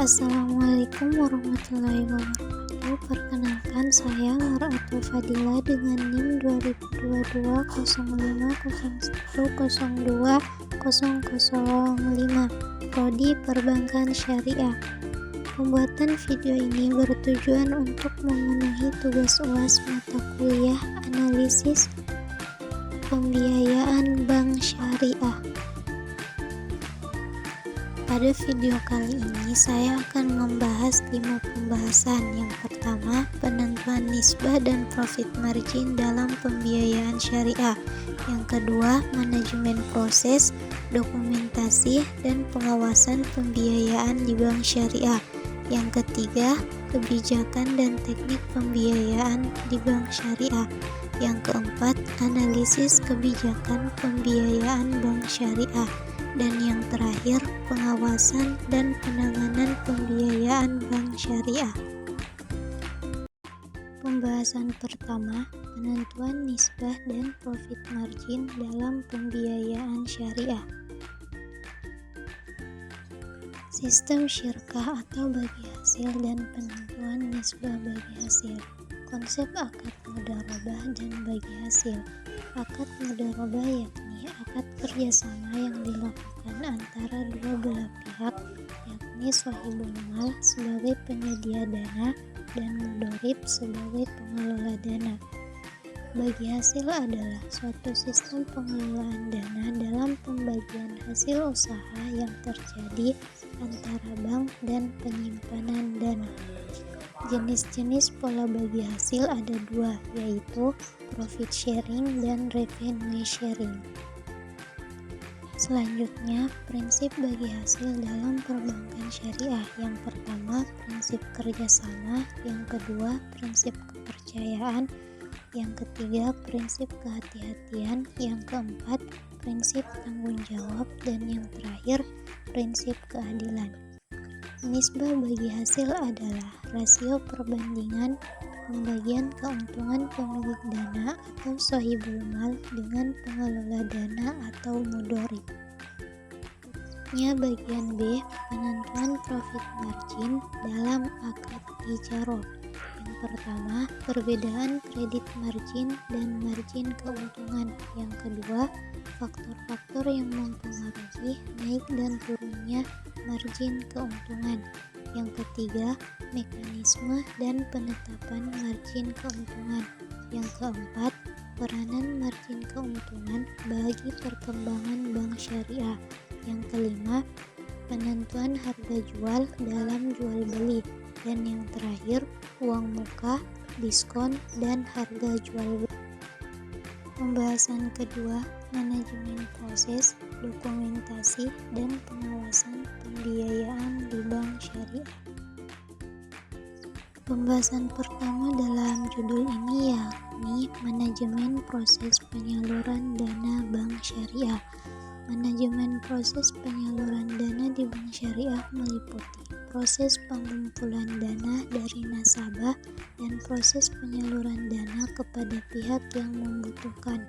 Assalamualaikum warahmatullahi wabarakatuh. Perkenalkan, saya Nuratul Fadila dengan NIM 2022/0501020005, Prodi Perbankan Syariah. Pembuatan video ini bertujuan untuk memenuhi tugas UAS mata kuliah Analisis Pembiayaan Bank Syariah. Pada video kali ini saya akan membahas 5 pembahasan. Yang pertama, penentuan nisbah dan profit margin dalam pembiayaan syariah. Yang kedua, manajemen proses, dokumentasi, dan pengawasan pembiayaan di bank syariah. Yang ketiga, kebijakan dan teknik pembiayaan di bank syariah. Yang keempat, analisis kebijakan pembiayaan bank syariah. Dan yang terakhir, pengawasan dan penanganan pembiayaan bank syariah. Pembahasan pertama, penentuan nisbah dan profit margin dalam pembiayaan syariah. Sistem syirkah atau bagi hasil dan penentuan nisbah bagi hasil. Konsep akad mudharabah dan bagi hasil. Akad mudharabah yakni akad kerjasama yang dilakukan antara dua belah pihak, yakni shahibul mal sebagai penyedia dana dan mudharib sebagai pengelola dana. Bagi hasil adalah suatu sistem pengelolaan dana dalam pembagian hasil usaha yang terjadi antara bank dan penyimpanan dana. Jenis-jenis pola bagi hasil ada dua, yaitu profit sharing dan revenue sharing. Selanjutnya, prinsip bagi hasil dalam perbankan syariah. Yang pertama, prinsip kerjasama. Yang kedua, prinsip kepercayaan. Yang ketiga, prinsip kehati-hatian. Yang keempat, prinsip tanggung jawab. Dan yang terakhir, prinsip keadilan. Nisbah bagi hasil adalah rasio perbandingan pembagian keuntungan pemilik dana atau shahibul mal dengan pengelola dana atau mudharib. Bagian B, penentuan profit margin dalam akad ijarah. Yang pertama, perbedaan kredit margin dan margin keuntungan. Yang kedua, faktor-faktor yang mempengaruhi naik dan turunnya margin keuntungan. Yang ketiga, mekanisme dan penetapan margin keuntungan. Yang keempat, peranan margin keuntungan bagi perkembangan bank syariah. Yang kelima, penentuan harga jual dalam jual beli. Dan yang terakhir, uang muka, diskon, dan harga jual beli. Pembahasan kedua, manajemen proses, dokumentasi, dan pengawasan pembiayaan di bank syariah. Pembahasan pertama dalam judul ini yakni manajemen proses penyaluran dana bank syariah. Manajemen proses penyaluran dana di bank syariah meliputi proses pengumpulan dana dari nasabah dan proses penyaluran dana kepada pihak yang membutuhkan.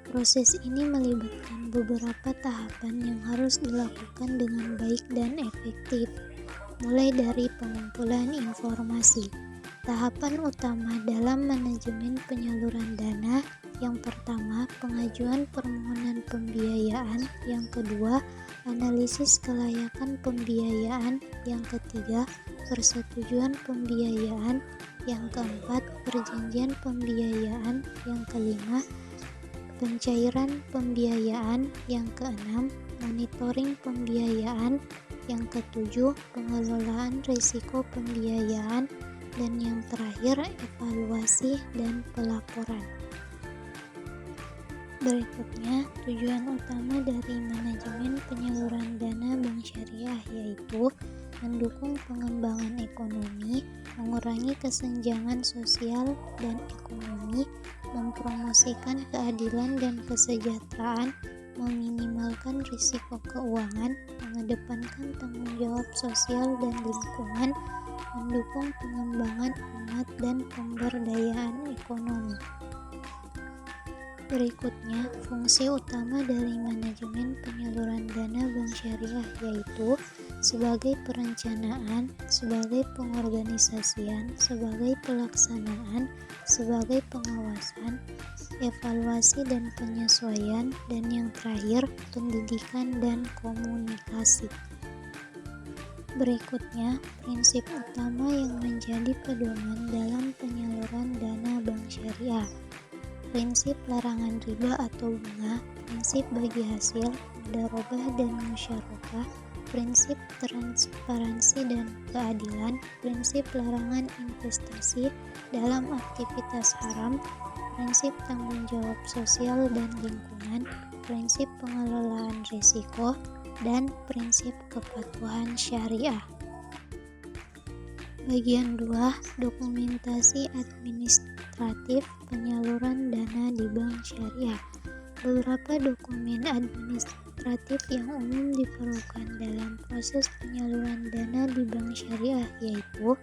Proses ini melibatkan beberapa tahapan yang harus dilakukan dengan baik dan efektif, mulai dari pengumpulan informasi. Tahapan utama dalam manajemen penyaluran dana, yang pertama, pengajuan permohonan pembiayaan. Yang kedua, analisis kelayakan pembiayaan. Yang ketiga, persetujuan pembiayaan. Yang keempat, perjanjian pembiayaan. Yang kelima, pencairan pembiayaan. Yang keenam, monitoring pembiayaan. Yang ketujuh, pengelolaan risiko pembiayaan. Dan yang terakhir, evaluasi dan pelaporan. Berikutnya, tujuan utama dari manajemen penyaluran dana bank syariah yaitu mendukung pengembangan ekonomi, mengurangi kesenjangan sosial dan ekonomi, mempromosikan keadilan dan kesejahteraan, meminimalkan risiko keuangan, mengedepankan tanggung jawab sosial dan lingkungan, mendukung pengembangan umat dan pemberdayaan ekonomi. Berikutnya, fungsi utama dari manajemen penyaluran dana bank syariah yaitu sebagai perencanaan, sebagai pengorganisasian, sebagai pelaksanaan, sebagai pengawasan, evaluasi dan penyesuaian, dan yang terakhir, pendidikan dan komunikasi. Berikutnya, prinsip utama yang menjadi pedoman dalam penyaluran dana bank syariah. Prinsip larangan riba atau bunga, prinsip bagi hasil, mudharabah dan musyarakah, prinsip transparansi dan keadilan, prinsip larangan investasi dalam aktivitas haram, prinsip tanggung jawab sosial dan lingkungan, prinsip pengelolaan risiko, dan prinsip kepatuhan syariah. Bagian 2. Dokumentasi administratif penyaluran dana di bank syariah. Beberapa dokumen administratif yang umum diperlukan dalam proses penyaluran dana di bank syariah yaitu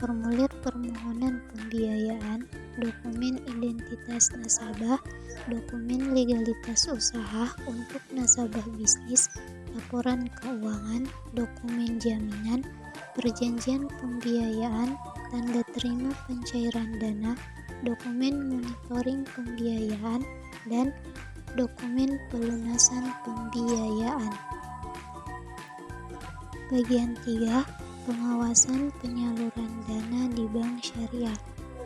formulir permohonan pembiayaan, dokumen identitas nasabah, dokumen legalitas usaha untuk nasabah bisnis, laporan keuangan, dokumen jaminan, perjanjian pembiayaan, tanda terima pencairan dana, dokumen monitoring pembiayaan, dan dokumen pelunasan pembiayaan. Bagian 3. Pengawasan penyaluran dana di bank syariah.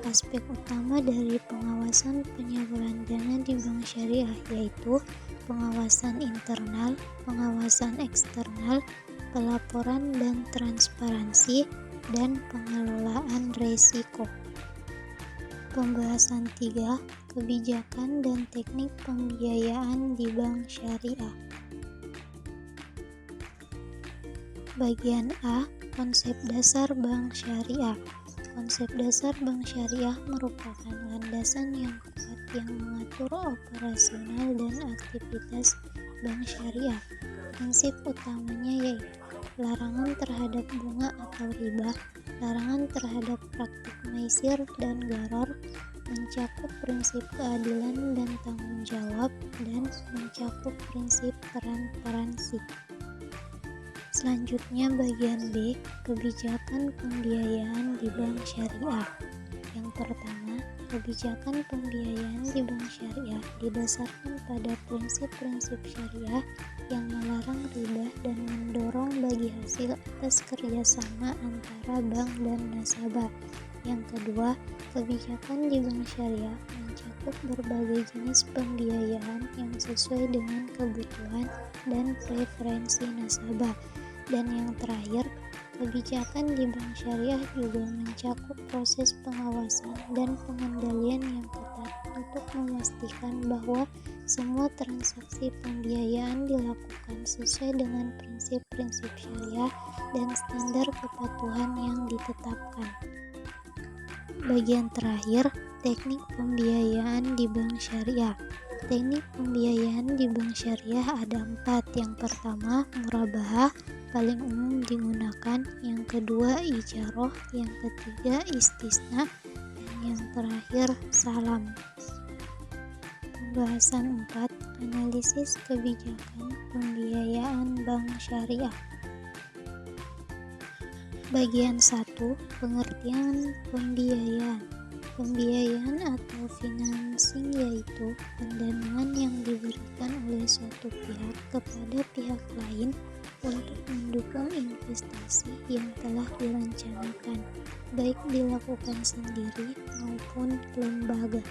Aspek utama dari pengawasan penyaluran dana di bank syariah yaitu pengawasan internal, pengawasan eksternal, pelaporan dan transparansi, dan pengelolaan risiko. Pembahasan 3. Kebijakan dan teknik pembiayaan di bank syariah. Bagian A. Konsep dasar bank syariah. Konsep dasar bank syariah merupakan landasan yang kuat yang mengatur operasional dan aktivitas bank syariah. Prinsip utamanya yaitu larangan terhadap bunga atau riba, larangan terhadap praktik maisir dan gharar, mencakup prinsip keadilan dan tanggung jawab, dan mencakup prinsip transparansi. Selanjutnya bagian B, kebijakan pembiayaan di bank syariah. Yang pertama, kebijakan pembiayaan di bank syariah didasarkan pada prinsip-prinsip syariah yang melarang riba dan mendorong bagi hasil atas kerjasama antara bank dan nasabah. Yang kedua, kebijakan di bank syariah mencakup berbagai jenis pembiayaan yang sesuai dengan kebutuhan dan preferensi nasabah. Dan yang terakhir, kebijakan di bank syariah juga mencakup proses pengawasan dan pengendalian yang ketat untuk memastikan bahwa semua transaksi pembiayaan dilakukan sesuai dengan prinsip-prinsip syariah dan standar kepatuhan yang ditetapkan. Bagian terakhir, teknik pembiayaan di bank syariah. Teknik pembiayaan di bank syariah ada 4. Yang pertama, murabahah, paling umum digunakan. Yang kedua, ijaroh. Yang ketiga, istisna. Dan yang terakhir, salam. Pembahasan 4. Analisis kebijakan pembiayaan bank syariah. Bagian 1. Pengertian pembiayaan. Pembiayaan atau financing yaitu pendanaan yang diberikan oleh suatu pihak kepada pihak lain untuk mendukung investasi yang telah direncanakan, baik dilakukan sendiri maupun lembaga.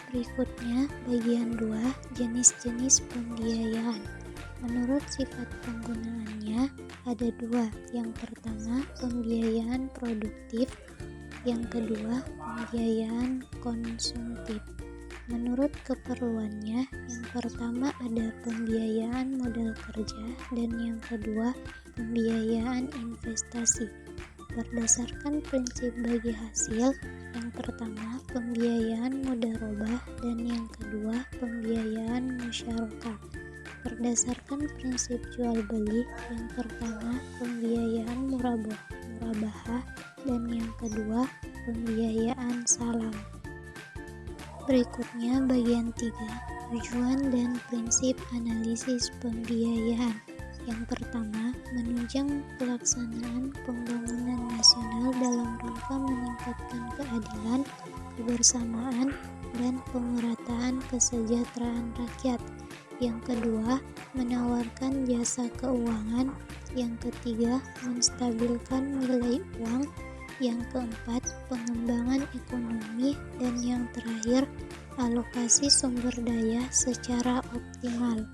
Berikutnya, bagian 2, jenis-jenis pembiayaan. Menurut sifat penggunaannya, ada 2. Yang pertama, pembiayaan produktif. Yang kedua, pembiayaan konsumtif. Menurut keperluannya, yang pertama ada pembiayaan modal kerja dan yang kedua, pembiayaan investasi. Berdasarkan prinsip bagi hasil, yang pertama pembiayaan mudharabah dan yang kedua pembiayaan musyarakah. Berdasarkan prinsip jual beli, yang pertama pembiayaan murabahah dan yang kedua pembiayaan salam. Berikutnya bagian 3, tujuan dan prinsip analisis pembiayaan. Yang pertama, menunjang pelaksanaan pembangunan nasional dalam rangka meningkatkan keadilan, kebersamaan, dan pemerataan kesejahteraan rakyat. Yang kedua, menawarkan jasa keuangan. Yang ketiga, menstabilkan nilai uang. Yang keempat, pengembangan ekonomi. Dan yang terakhir, alokasi sumber daya secara optimal.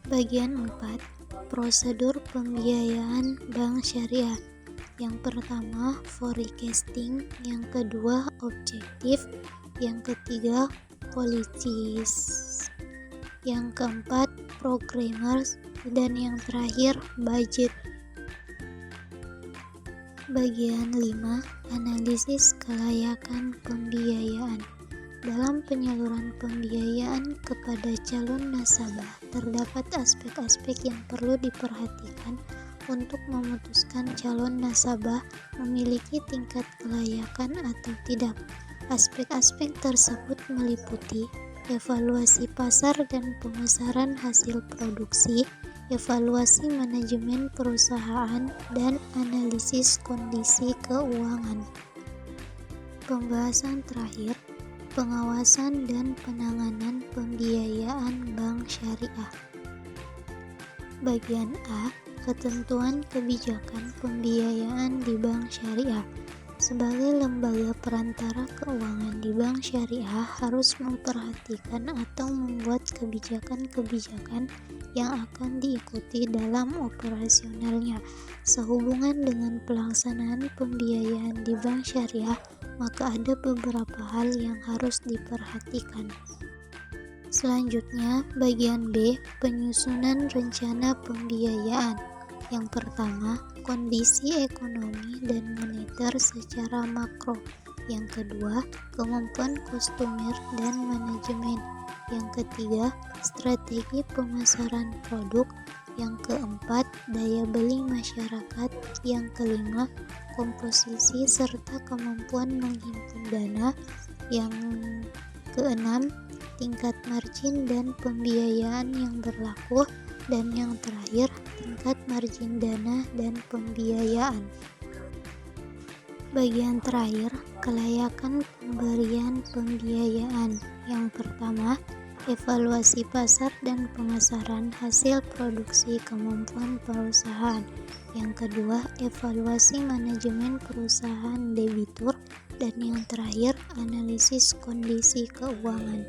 Bagian 4, prosedur pembiayaan bank syariah. Yang pertama, forecasting. Yang kedua, objektif. Yang ketiga, policies. Yang keempat, programmers. Dan yang terakhir, budget. Bagian 5, analisis kelayakan pembiayaan. Dalam penyaluran pembiayaan kepada calon nasabah, terdapat aspek-aspek yang perlu diperhatikan untuk memutuskan calon nasabah memiliki tingkat kelayakan atau tidak. Aspek-aspek tersebut meliputi evaluasi pasar dan pemasaran hasil produksi, evaluasi manajemen perusahaan, dan analisis kondisi keuangan. Pembahasan terakhir, pengawasan dan penanganan pembiayaan bank syariah. Bagian A, ketentuan kebijakan pembiayaan di bank syariah. Sebagai lembaga perantara keuangan di bank syariah harus memperhatikan atau membuat kebijakan-kebijakan yang akan diikuti dalam operasionalnya. Sehubungan dengan pelaksanaan pembiayaan di bank syariah, maka ada beberapa hal yang harus diperhatikan. Selanjutnya, bagian B, penyusunan rencana pembiayaan. Yang pertama, kondisi ekonomi dan moneter secara makro. Yang kedua, kemampuan kostumer dan manajemen. Yang ketiga, strategi pemasaran produk. Yang keempat, daya beli masyarakat. Yang kelima, komposisi serta kemampuan menghimpun dana. Yang keenam, tingkat margin dan pembiayaan yang berlaku. Dan yang terakhir, tingkat margin dana dan pembiayaan. Bagian terakhir, kelayakan pemberian pembiayaan. Yang pertama, evaluasi pasar dan pemasaran hasil produksi kemampuan perusahaan. Yang kedua, evaluasi manajemen perusahaan debitur. Dan yang terakhir, analisis kondisi keuangan.